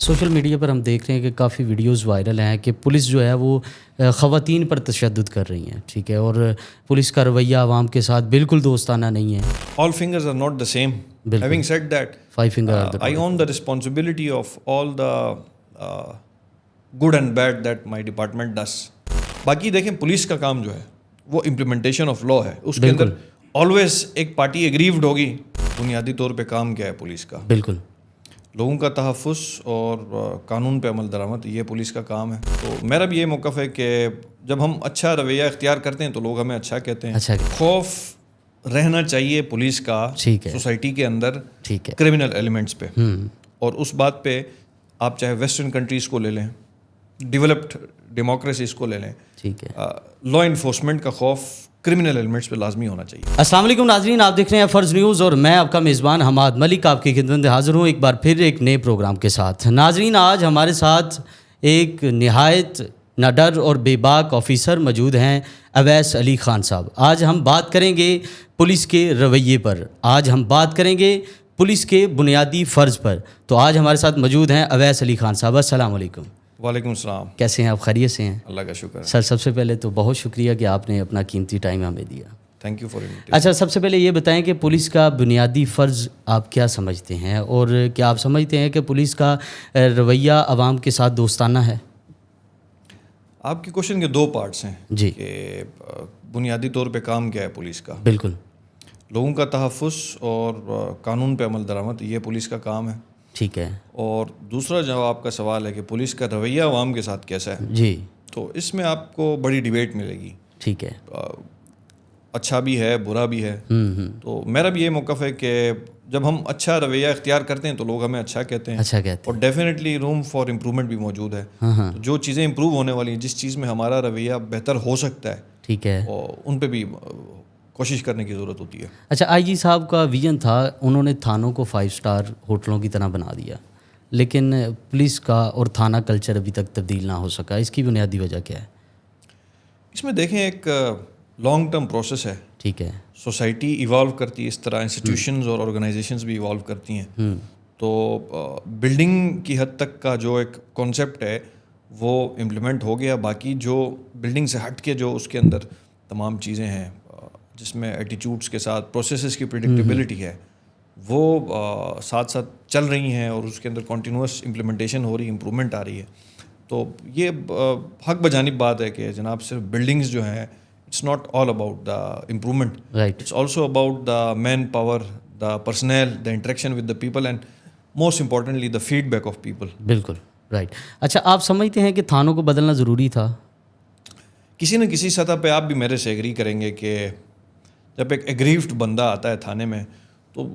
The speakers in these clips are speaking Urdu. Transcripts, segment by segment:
سوشل میڈیا پر ہم دیکھ رہے ہیں کہ کافی ویڈیوز وائرل ہیں کہ پولیس جو ہے وہ خواتین پر تشدد کر رہی ہیں، ٹھیک ہے، اور پولیس کا رویہ عوام کے ساتھ بالکل دوستانہ نہیں ہے. All fingers are not the same. Having said that, Five finger are the I own the responsibility of all the good and bad that my department does. باقی دیکھیں پولیس کا کام جو ہے وہ امپلیمنٹیشن آف لا ہے. اس کے اندر آلویز ایک پارٹی ایگریوڈ ہوگی. بنیادی طور پہ کام کیا ہے پولیس کا؟ بالکل لوگوں کا تحفظ اور قانون پہ عمل درآمد، یہ پولیس کا کام ہے. تو میرا بھی یہ موقف ہے کہ جب ہم اچھا رویہ اختیار کرتے ہیں تو لوگ ہمیں اچھا کہتے ہیں. خوف رہنا چاہیے پولیس کا سوسائٹی کے اندر کرمنل ایلیمنٹس پہ، اور اس بات پہ آپ چاہے ویسٹرن کنٹریز کو لے لیں، ڈیولپڈ ڈیموکریسیز کو لے لیں، ٹھیک ہے، لا انفورسمنٹ کا خوف کرمنل ایلیمنٹس پہ لازمی ہونا چاہیے. السلام علیکم ناظرین، آپ دیکھ رہے ہیں فرض نیوز اور میں آپ کا میزبان حماد ملک آپ کی خدمت میں حاضر ہوں ایک بار پھر ایک نئے پروگرام کے ساتھ. ناظرین، آج ہمارے ساتھ ایک نہایت نڈر اور بے باک آفیسر موجود ہیں، اویس علی خان صاحب. آج ہم بات کریں گے پولیس کے رویے پر، آج ہم بات کریں گے پولیس کے بنیادی فرض پر. تو آج ہمارے ساتھ موجود ہیں اویس علی خان صاحب. السلام علیکم. وعلیکم السلام. کیسے ہیں آپ؟ خیریت سے ہیں؟ اللہ کا شکر. سر سب سے پہلے تو بہت شکریہ کہ آپ نے اپنا قیمتی ٹائم ہمیں دیا. Thank you for invitation. اچھا، سب سے پہلے یہ بتائیں کہ پولیس کا بنیادی فرض آپ کیا سمجھتے ہیں، اور کیا آپ سمجھتے ہیں کہ پولیس کا رویہ عوام کے ساتھ دوستانہ ہے؟ آپ کی کوشچن کے دو پارٹس ہیں جی، کہ بنیادی طور پہ کام کیا ہے پولیس کا. بالکل. لوگوں کا تحفظ اور قانون پہ عمل درآمد، یہ پولیس کا کام ہے. ٹھیک ہے. اور دوسرا جو آپ کا سوال ہے کہ پولیس کا رویہ عوام کے ساتھ کیسا ہے، جی، تو اس میں آپ کو بڑی ڈیبیٹ ملے گی. ٹھیک ہے. اچھا بھی ہے، برا بھی ہے. تو میرا بھی یہ موقف ہے کہ جب ہم اچھا رویہ اختیار کرتے ہیں تو لوگ ہمیں اچھا کہتے ہیں، اور ڈیفینیٹلی روم فار امپرومنٹ بھی موجود ہے. تو جو چیزیں امپروو ہونے والی ہیں، جس چیز میں ہمارا رویہ بہتر ہو سکتا ہے، ٹھیک ہے، اور ان پہ بھی کوشش کرنے کی ضرورت ہوتی ہے. اچھا، آئی جی صاحب کا ویژن تھا، انہوں نے تھانوں کو 5 اسٹار ہوٹلوں کی طرح بنا دیا، لیکن پولیس کا اور تھانہ کلچر ابھی تک تبدیل نہ ہو سکا. اس کی بنیادی وجہ کیا ہے؟ اس میں دیکھیں ایک لانگ ٹرم پروسیس ہے. ٹھیک ہے. سوسائٹی ایوالو کرتی ہے، اس طرح انسٹیٹیوشنز اور آرگنائزیشنز بھی ایوالو کرتی ہیں. تو بلڈنگ کی حد تک کا جو ایک کانسیپٹ ہے وہ امپلیمنٹ ہو گیا. باقی جو بلڈنگ سے ہٹ کے جو اس کے اندر تمام چیزیں ہیں، جس میں ایٹیچیوڈس کے ساتھ پروسیسز کی پریڈکٹیبلٹی ہے، وہ ساتھ ساتھ چل رہی ہیں، اور اس کے اندر کنٹینیوس امپلیمنٹیشن ہو رہی ہے، امپرومنٹ آ رہی ہے. تو یہ حق بجانب بات ہے کہ جناب صرف بلڈنگز جو ہیں، it's not all about the improvement, it's also about the manpower, the personal, the interaction with the people, and most importantly the feedback of people. بالکل رائٹ. اچھا، آپ سمجھتے ہیں کہ تھانوں کو بدلنا ضروری تھا؟ کسی نہ کسی سطح پہ آپ بھی میرے سے ایگری کریں گے کہ جب ایک ایگریوڈ بندہ آتا ہے تھانے میں، تو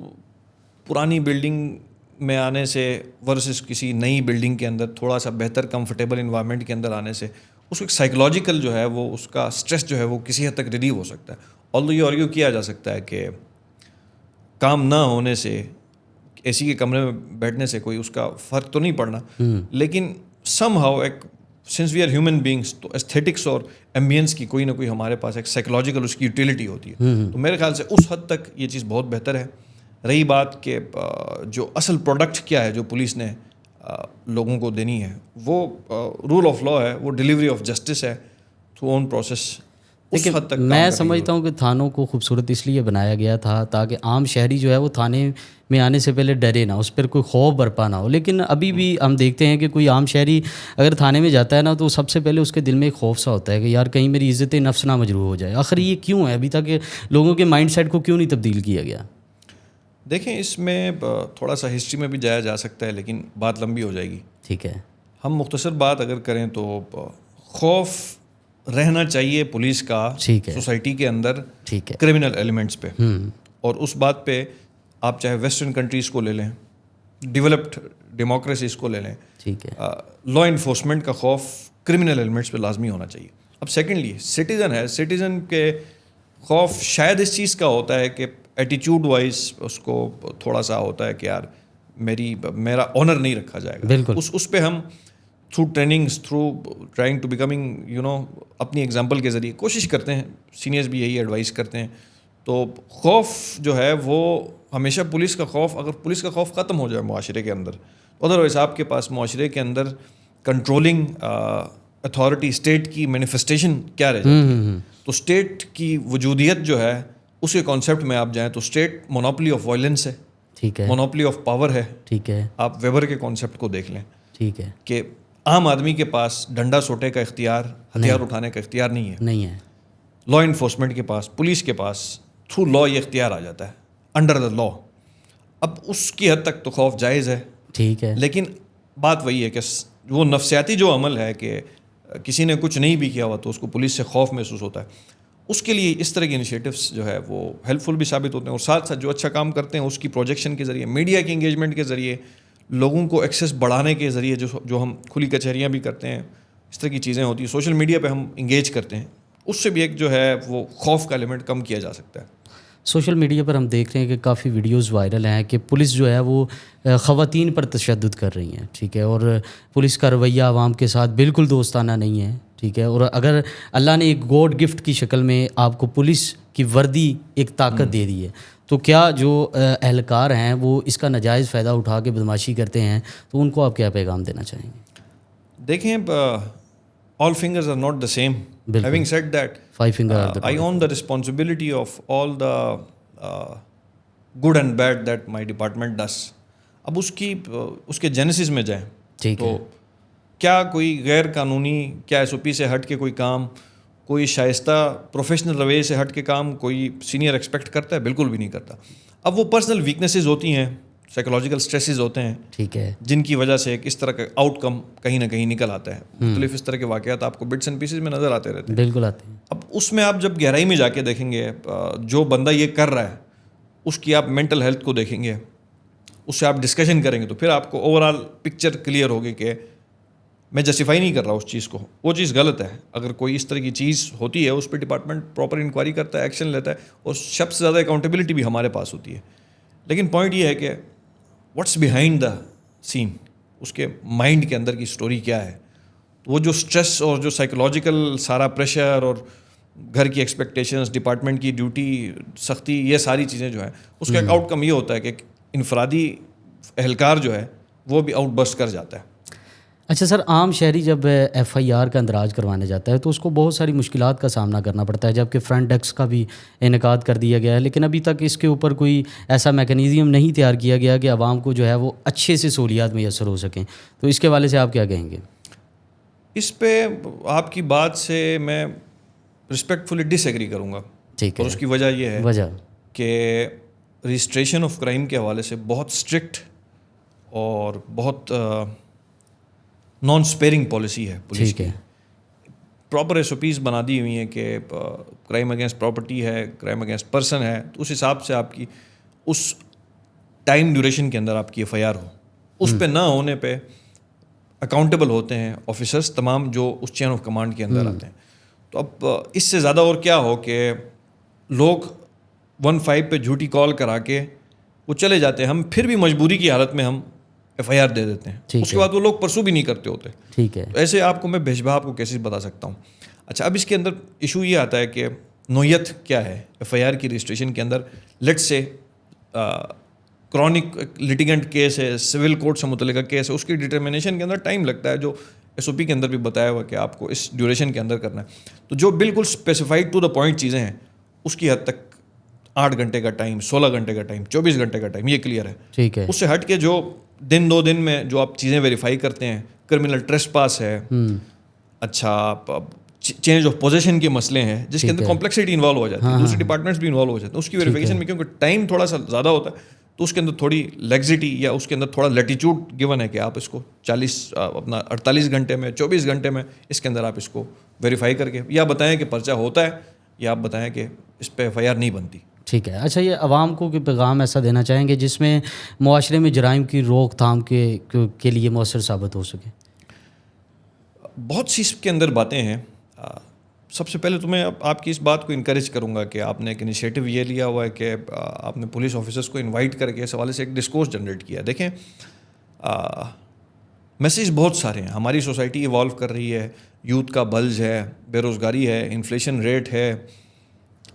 پرانی بلڈنگ میں آنے سے ورسز کسی نئی بلڈنگ کے اندر تھوڑا سا بہتر کمفرٹیبل انوائرمنٹ کے اندر آنے سے اس کو ایک سائیکولوجیکل جو ہے وہ اس کا اسٹریس جو ہے وہ کسی حد تک ریلیو ہو سکتا ہے. آلدو یہ آرگیو کیا جا سکتا ہے کہ کام نہ ہونے سے، اے سی کے کمرے میں بیٹھنے سے کوئی اس کا فرق تو نہیں پڑنا، لیکن سم ہاؤ ایک sense we are human beings, تو ایستھیٹکس اور ایمبینس کی کوئی نہ کوئی ہمارے پاس ایک سائیکولوجیکل اس کی یوٹیلیٹی ہوتی ہے. تو میرے خیال سے اس حد تک یہ چیز بہت بہتر ہے. رہی بات کہ جو اصل پروڈکٹ کیا ہے جو پولیس نے لوگوں کو دینی ہے، وہ رول آف لا ہے، وہ ڈیلیوری آف جسٹس ہے تھرو اون پروسیس. لیکن میں سمجھتا ہوں کہ تھانوں کو خوبصورت اس لیے بنایا گیا تھا تاکہ عام شہری جو ہے وہ تھانے میں آنے سے پہلے ڈرے نہ، اس پر کوئی خوف برپا نہ ہو. لیکن ابھی بھی ہم دیکھتے ہیں کہ کوئی عام شہری اگر تھانے میں جاتا ہے نا، تو سب سے پہلے اس کے دل میں ایک خوف سا ہوتا ہے کہ یار کہیں میری عزت نفس نہ مجروح ہو جائے. آخر یہ کیوں ہے؟ ابھی تک لوگوں کے مائنڈ سیٹ کو کیوں نہیں تبدیل کیا گیا؟ دیکھیں، اس میں تھوڑا سا ہسٹری میں بھی جایا جا سکتا ہے، لیکن بات لمبی ہو جائے گی. ٹھیک ہے. ہم مختصر بات اگر کریں تو خوف رہنا چاہیے پولیس کا سوسائٹی کے اندر کرمنل ایلیمنٹس پہ. اور اس بات پہ آپ چاہے ویسٹرن کنٹریز کو لے لیں، ڈیولپڈ ڈیموکریسیز کو لے لیں، ٹھیک ہے، لا انفورسمنٹ کا خوف کرمنل ایلیمنٹس پہ لازمی ہونا چاہیے. اب سیکنڈلی سٹیزن ہے، سٹیزن کے خوف شاید اس چیز کا ہوتا ہے کہ ایٹیچیوڈ وائز اس کو تھوڑا سا ہوتا ہے کہ یار میرا آنر نہیں رکھا جائے گا. بالکل. اس پہ ہم through trainings, through trying to becoming اپنی ایگزامپل کے ذریعے کوشش کرتے ہیں. سینئرز بھی یہی ایڈوائز کرتے ہیں. تو خوف جو ہے وہ ہمیشہ پولیس کا خوف، اگر پولیس کا خوف ختم ہو جائے معاشرے کے اندر، ادروائز آپ کے پاس معاشرے کے اندر کنٹرولنگ اتھارٹی اسٹیٹ کی مینیفیسٹیشن کیا رہ جاتی ہے. تو اسٹیٹ کی وجودیت جو ہے اس کے کانسیپٹ میں آپ جائیں تو اسٹیٹ مونوپلی آف وائلنس ہے, ٹھیک ہے, مونوپلی آف پاور ہے. ٹھیک ہے, آپ ویبر کے کانسیپٹ کو دیکھ لیں, ٹھیک ہے, کہ عام آدمی کے پاس ڈنڈا سوٹے کا اختیار, ہتھیار اٹھانے کا اختیار نہیں ہے. نہیں ہے. لا انفورسمنٹ کے پاس, پولیس کے پاس تھرو لا یہ اختیار آ جاتا ہے, انڈر دا لا. اب اس کی حد تک تو خوف جائز ہے, ٹھیک ہے, لیکن بات وہی ہے کہ وہ نفسیاتی جو عمل ہے کہ کسی نے کچھ نہیں بھی کیا ہوا تو اس کو پولیس سے خوف محسوس ہوتا ہے, اس کے لیے اس طرح کی انیشیٹوس جو ہے وہ ہیلپ فل بھی ثابت ہوتے ہیں. اور ساتھ ساتھ جو اچھا کام کرتے ہیں اس کی پروجیکشن کے ذریعے, میڈیا کی انگیجمنٹ کے ذریعے, لوگوں کو ایکسیس بڑھانے کے ذریعے, جو ہم کھلی کچہریاں بھی کرتے ہیں, اس طرح کی چیزیں ہوتی ہیں, سوشل میڈیا پہ ہم انگیج کرتے ہیں, اس سے بھی ایک جو ہے وہ خوف کا ایلیمنٹ کم کیا جا سکتا ہے. سوشل میڈیا پر ہم دیکھ رہے ہیں کہ کافی ویڈیوز وائرل ہیں کہ پولیس جو ہے وہ خواتین پر تشدد کر رہی ہیں, ٹھیک ہے, اور پولیس کا رویہ عوام کے ساتھ بالکل دوستانہ نہیں ہے, ٹھیک ہے. اور اگر اللہ نے ایک گاڈ گفٹ کی شکل میں آپ کو پولیس کی وردی ایک طاقت دے دی ہے, تو کیا جو اہلکار ہیں وہ اس کا ناجائز فائدہ اٹھا کے بدماشی کرتے ہیں, تو ان کو آپ کیا پیغام دینا چاہیں گے؟ دیکھیں, all fingers are not the same. Having said that, 5 fingers are the I own the responsibility of all the good and bad that my department does. اب اس کے جینیسس میں جائیں تو کیا کوئی غیر قانونی, کیا ایس او پی سے ہٹ کے کوئی کام, کوئی شائستہ پروفیشنل رویے سے ہٹ کے کام کوئی سینئر ایکسپیکٹ کرتا ہے؟ بالکل بھی نہیں کرتا. اب وہ پرسنل ویکنیسز ہوتی ہیں, سائیکولوجیکل اسٹریسز ہوتے ہیں, ٹھیک ہے, جن کی وجہ سے ایک اس طرح کا آؤٹ کم کہیں نہ کہیں نکل آتا ہے. مختلف اس طرح کے واقعات آپ کو بٹس اینڈ پیسز میں نظر آتے رہتے ہیں. بالکل آتے ہیں. اب اس میں آپ جب گہرائی میں جا کے دیکھیں گے, جو بندہ یہ کر رہا ہے اس کی آپ مینٹل ہیلتھ کو دیکھیں گے, اس سے آپ ڈسکشن کریں گے, تو پھر آپ کو اوور آل پکچر کلیئر ہوگی کہ میں جسٹیفائی نہیں کر رہا اس چیز کو, وہ چیز غلط ہے. اگر کوئی اس طرح کی چیز ہوتی ہے اس پہ ڈپارٹمنٹ پراپر انکوائری کرتا ہے, ایکشن لیتا ہے, اور سب سے زیادہ اکاؤنٹیبلٹی بھی ہمارے پاس ہوتی ہے. لیکن پوائنٹ یہ ہے کہ واٹس بیہائنڈ دا سین, اس کے مائنڈ کے اندر کی اسٹوری کیا ہے. وہ جو اسٹریس اور جو سائیکولوجیکل سارا پریشر اور گھر کی ایکسپیکٹیشنز, ڈپارٹمنٹ کی ڈیوٹی, سختی, یہ ساری چیزیں جو ہیں اس کا ایک آؤٹ کم یہ ہوتا ہے کہ انفرادی اہلکار جو ہے وہ بھی آؤٹ برسٹ کر جاتا ہے. اچھا سر, عام شہری جب ایف آئی آر کا اندراج کروانے جاتا ہے تو اس کو بہت ساری مشکلات کا سامنا کرنا پڑتا ہے, جبکہ فرنٹ ڈیسک کا بھی انعقاد کر دیا گیا ہے, لیکن ابھی تک اس کے اوپر کوئی ایسا میکانزم نہیں تیار کیا گیا کہ عوام کو جو ہے وہ اچھے سے سہولیات میسر ہو سکیں. تو اس کے حوالے سے آپ کیا کہیں گے؟ اس پہ آپ کی بات سے میں رسپیکٹفلی ڈس ایگری کروں گا. ٹھیک ہے. اور اس کی وجہ یہ ہے وجہ کہ رجسٹریشن آف کرائم کے حوالے سے بہت اسٹرکٹ اور بہت نان اسپیئرنگ پالیسی ہے پولیس کی. پراپر ایس او پیز بنا دی ہوئی ہیں کہ کرائم اگینسٹ پراپرٹی ہے, کرائم اگینسٹ پرسن ہے, تو اس حساب سے آپ کی اس ٹائم ڈیوریشن کے اندر آپ کی ایف آئی آر ہو. اس پہ نہ ہونے پہ اکاؤنٹیبل ہوتے ہیں آفیسرس تمام جو اس چین آف کمانڈ کے اندر آتے ہیں. تو اب اس سے زیادہ اور کیا ہو کہ لوگ 15 پہ جھوٹی کال کرا کے وہ چلے جاتے ہیں, ہم پھر بھی مجبوری کی حالت میں ہم ایف آئی آر دے دیتے ہیں, اس کے بعد وہ لوگ پرسو بھی نہیں کرتے ہوتے. ٹھیک ہے. تو ایسے آپ کو میں بھیجبھا آپ کو کیسے بتا سکتا ہوں. اچھا, اب اس کے اندر ایشو یہ آتا ہے کہ نوعیت کیا ہے ایف آئی آر کی رجسٹریشن کے اندر. لیٹ سے کرونک لٹیگنٹ کیس ہے, سول کوڈ سے متعلقہ کیس ہے, اس کی ڈٹرمنیشن کے اندر ٹائم لگتا ہے, جو ایس او پی کے اندر بھی بتایا ہوا کہ آپ کو اس ڈیوریشن کے اندر کرنا ہے. تو جو بالکل اسپیسیفائڈ ٹو دا پوائنٹ چیزیں ہیں اس کی حد تک 8 گھنٹے کا ٹائم, 16 گھنٹے کا ٹائم, 24 گھنٹے کا ٹائم, یہ کلیئر ہے. ٹھیک ہے. اس سے ہٹ کے جو دن 2 دن میں جو آپ چیزیں ویریفائی کرتے ہیں, کرمنل ٹریس پاس ہے, اچھا چینج آف پوزیشن کے مسئلے ہیں جس کے اندر کمپلیکسٹی انوالو ہو جاتی ہے, دوسرے ڈپارٹمنٹس بھی انوالو ہو جاتے ہیں. اس کی ویریفیکیشن میں کیونکہ ٹائم تھوڑا سا زیادہ ہوتا ہے تو اس کے اندر تھوڑی لیگزٹی یا اس کے اندر تھوڑا لیٹیچیوڈ گیون ہے کہ آپ اس کو 48 گھنٹے میں, 24 گھنٹے میں اس کے اندر آپ اس کو ویریفائی کر کے یا بتائیں کہ پرچہ ہوتا ہے یا آپ بتائیں کہ اس پہ ایف آئی آر نہیں بنتی. ٹھیک ہے. اچھا, یہ عوام کو پیغام ایسا دینا چاہیں گے جس میں معاشرے میں جرائم کی روک تھام کے لیے مؤثر ثابت ہو سکے؟ بہت سی اس کے اندر باتیں ہیں. سب سے پہلے تو میں آپ کی اس بات کو انکریج کروں گا کہ آپ نے ایک انیشیٹو یہ لیا ہوا ہے کہ آپ نے پولیس آفیسرس کو انوائٹ کر کے اس حوالے سے ایک ڈسکورس جنریٹ کیا. دیکھیں, میسیج بہت سارے ہیں. ہماری سوسائٹی ایوالو کر رہی ہے, یوتھ کا بلج ہے, بے روزگاری ہے, انفلیشن ریٹ ہے,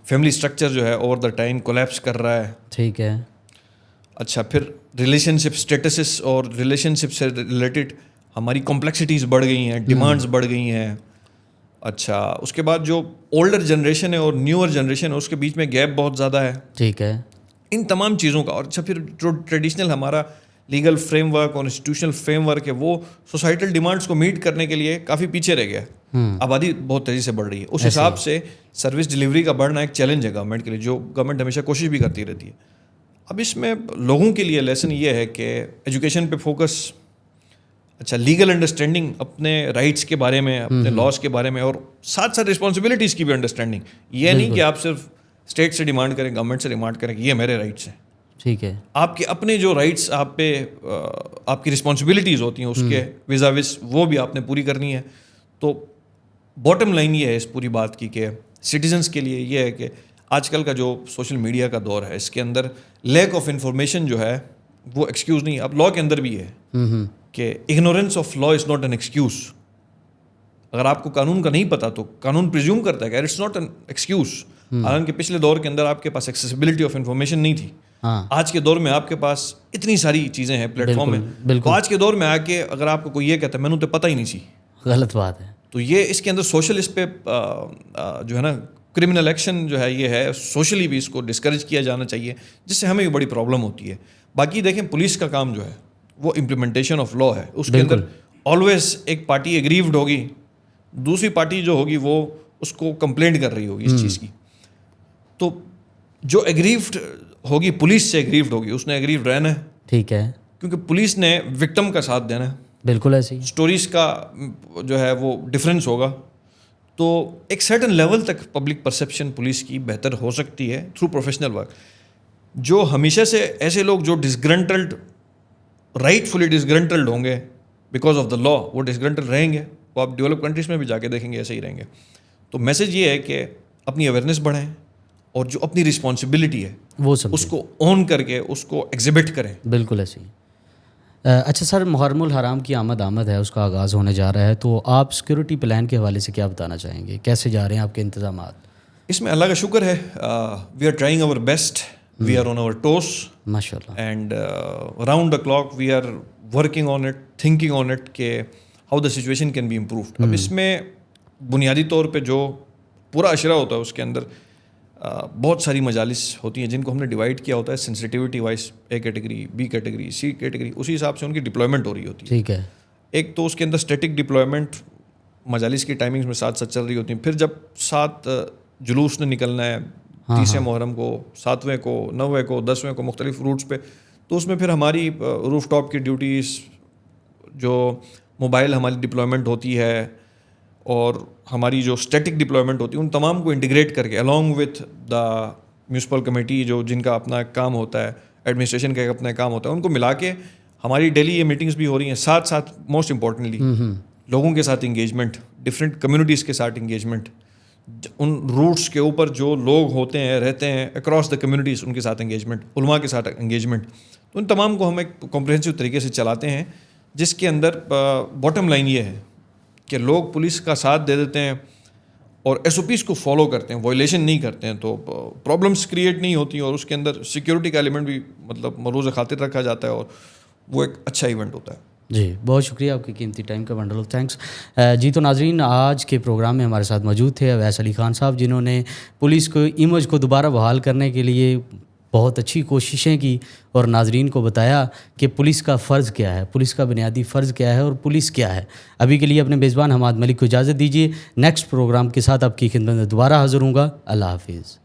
فیملی اسٹرکچر جو ہے اوور دا ٹائم کولیپس کر رہا ہے. ٹھیک ہے. اچھا پھر ریلیشن شپ اسٹیٹسز اور ریلیشن شپ سے ریلیٹڈ ہماری کمپلیکسٹیز بڑھ گئی ہیں, ڈیمانڈز بڑھ گئی ہیں. اچھا اس کے بعد جو اولڈر جنریشن ہے اور نیور جنریشن ہے اس کے بیچ میں گیپ بہت زیادہ ہے. ٹھیک ہے. ان تمام چیزوں کا. اور اچھا پھر جو ٹریڈیشنل ہمارا لیگل فریم ورک اور انسٹیٹیوشنل فریم ورک ہے وہ سوسائٹل ڈیمانڈس کو میٹ کرنے کے لیے کافی پیچھے رہ گیا ہے. آبادی بہت تیزی سے بڑھ رہی ہے, اس حساب سے سروس ڈلیوری کا بڑھنا ایک چیلنج ہے گورنمنٹ کے لیے, جو گورنمنٹ ہمیشہ کوشش بھی کرتی رہتی ہے. اب اس میں لوگوں کے لیے لیسن یہ ہے کہ ایجوکیشن پہ فوکس, اچھا لیگل انڈرسٹینڈنگ اپنے رائٹس کے بارے میں, اپنے لاس کے بارے میں, اور ساتھ ساتھ رسپانسبلٹیز کی بھی انڈرسٹینڈنگ. یہ نہیں کہ آپ صرف اسٹیٹ سے ڈیمانڈ کریں, گورنمنٹ سے ڈیمانڈ کریں کہ یہ میرے رائٹس ہیں. ٹھیک ہے. آپ کے اپنے جو رائٹس آپ پہ آپ کی رسپانسبلٹیز ہوتی ہیں اس کے وزا وز وہ بھی آپ نے پوری کرنی ہے. تو باٹم لائن یہ ہے اس پوری بات کی کہ سٹیزنس کے لیے یہ ہے کہ آج کل کا جو سوشل میڈیا کا دور ہے اس کے اندر لیک آف انفارمیشن جو ہے وہ ایکسکیوز نہیں. اب لا کے اندر بھی ہے کہ ignorance of law is not an excuse. اگر آپ کو قانون کا نہیں پتا تو قانون پریزیوم کرتا ہے کہ اٹس ناٹ این ایکسکیوز. حالانکہ پچھلے دور کے اندر آپ کے پاس ایکسیسیبلٹی آف انفارمیشن نہیں تھی. آج کے دور میں آپ کے پاس اتنی ساری چیزیں ہیں پلیٹ فارم میں. تو آج کے دور میں آ کے اگر آپ کو کوئی یہ کہتا ہے میں نے تو پتہ ہی نہیں سی, غلط بات ہے. تو یہ اس کے اندر سوشل اس پہ جو ہے نا کرمنل ایکشن جو ہے یہ ہے سوشلی بھی اس کو ڈسکریج کیا جانا چاہیے, جس سے ہمیں بھی بڑی پرابلم ہوتی ہے. باقی دیکھیں پولیس کا کام جو ہے وہ امپلیمنٹیشن آف لا ہے. اس کے اندر آلویز ایک پارٹی ایگریوڈ ہوگی, دوسری پارٹی جو ہوگی وہ اس کو کمپلینٹ کر رہی ہوگی اس چیز کی. تو جو ایگریوڈ ہوگی پولیس سے ایگریوڈ ہوگی, اس نے ایگریوڈ رہنا ہے. ٹھیک ہے. کیونکہ پولیس نے وکٹم کا ساتھ دینا ہے. بالکل ایسے ہی. اسٹوریز کا جو ہے وہ ڈفرینس ہوگا. تو ایک سرٹن لیول تک پبلک پرسیپشن پولیس کی بہتر ہو سکتی ہے تھرو پروفیشنل ورک. جو ہمیشہ سے ایسے لوگ جو ڈسگرنٹلڈ, رائٹ فلی ڈسگرنٹلڈ ہوں گے بیکاز آف دا لا, وہ ڈسگرنٹلڈ رہیں گے. وہ آپ ڈیولپ کنٹریز میں بھی جا کے دیکھیں گے ایسے ہی رہیں گے. تو میسج یہ ہے کہ اپنی اویئرنیس بڑھائیں اور جو اپنی رسپانسبلٹی ہے وہ اس کو اون کر کے اس کو ایگزیبٹ کریں. بالکل ایسے ہی. اچھا سر, محرم الحرام کی آمد ہے, اس کا آغاز ہونے جا رہا ہے, تو آپ سیکورٹی پلان کے حوالے سے کیا بتانا چاہیں گے؟ کیسے جا رہے ہیں آپ کے انتظامات؟ اس میں اللہ کا شکر ہے, we are trying our best, we are on our toes ماشاء اللہ, and around the clock we are working on it, thinking on it کہ how the situation can be improved. اب اس میں بنیادی طور پہ جو پورا اشرا ہوتا ہے اس کے اندر بہت ساری مجالس ہوتی ہیں جن کو ہم نے ڈیوائڈ کیا ہوتا ہے sensitivity wise, A category, B category, C category, اسی حساب سے ان کی ڈپلائمنٹ ہو رہی ہوتی ہے. ٹھیک ہے. ایک تو اس کے اندر اسٹیٹک ڈپلائمنٹ مجالس کی ٹائمنگز میں ساتھ ساتھ چل رہی ہوتی ہیں. پھر جب 7 جلوس نے نکلنا ہے 30 محرم کو, 7ویں کو, 9ویں کو, 10ویں کو, مختلف روٹس پہ, تو اس میں پھر ہماری روف ٹاپ کی ڈیوٹیز, جو موبائل ہماری ڈپلائمنٹ ہوتی ہے اور ہماری جو اسٹیٹک ڈپلائمنٹ ہوتی ہے, ان تمام کو انٹیگریٹ کر کے along with the municipal committee جو جن کا اپنا کام ہوتا ہے, ایڈمنسٹریشن کا ایک اپنا کام ہوتا ہے, ان کو ملا کے ہماری ڈیلی یہ میٹنگس بھی ہو رہی ہیں. ساتھ ساتھ موسٹ امپورٹنٹلی لوگوں کے ساتھ انگیجمنٹ, ڈفرینٹ کمیونٹیز کے ساتھ انگیجمنٹ, ان روٹس کے اوپر جو لوگ ہوتے ہیں رہتے ہیں اکراس دا کمیونٹیز, ان کے ساتھ انگیجمنٹ, علماء کے ساتھ انگیجمنٹ. تو ان تمام کو ہم ایک کمپریہنسو طریقے سے چلاتے ہیں, جس کے اندر باٹم لائن یہ ہے کہ لوگ پولیس کا ساتھ دے دیتے ہیں اور ایس او پیز کو فالو کرتے ہیں, وائلیشن نہیں کرتے ہیں, تو پرابلمس کریٹ نہیں ہوتی, اور اس کے اندر سیکیورٹی کا ایلیمنٹ بھی مطلب مروز خاطر رکھا جاتا ہے, اور وہ ایک اچھا ایونٹ ہوتا ہے. جی بہت شکریہ آپ کی قیمتی ٹائم کا, بنڈل آف تھینکس. جی تو ناظرین, آج کے پروگرام میں ہمارے ساتھ موجود تھے اویس علی خان صاحب, جنہوں نے پولیس کو امیج کو دوبارہ بحال کرنے کے لیے بہت اچھی کوششیں کی اور ناظرین کو بتایا کہ پولیس کا فرض کیا ہے, پولیس کا بنیادی فرض کیا ہے اور پولیس کیا ہے. ابھی کے لیے اپنے میزبان حماد ملک کو اجازت دیجیے. نیکسٹ پروگرام کے ساتھ آپ کی خدمت میں دوبارہ حاضر ہوں گا. اللہ حافظ.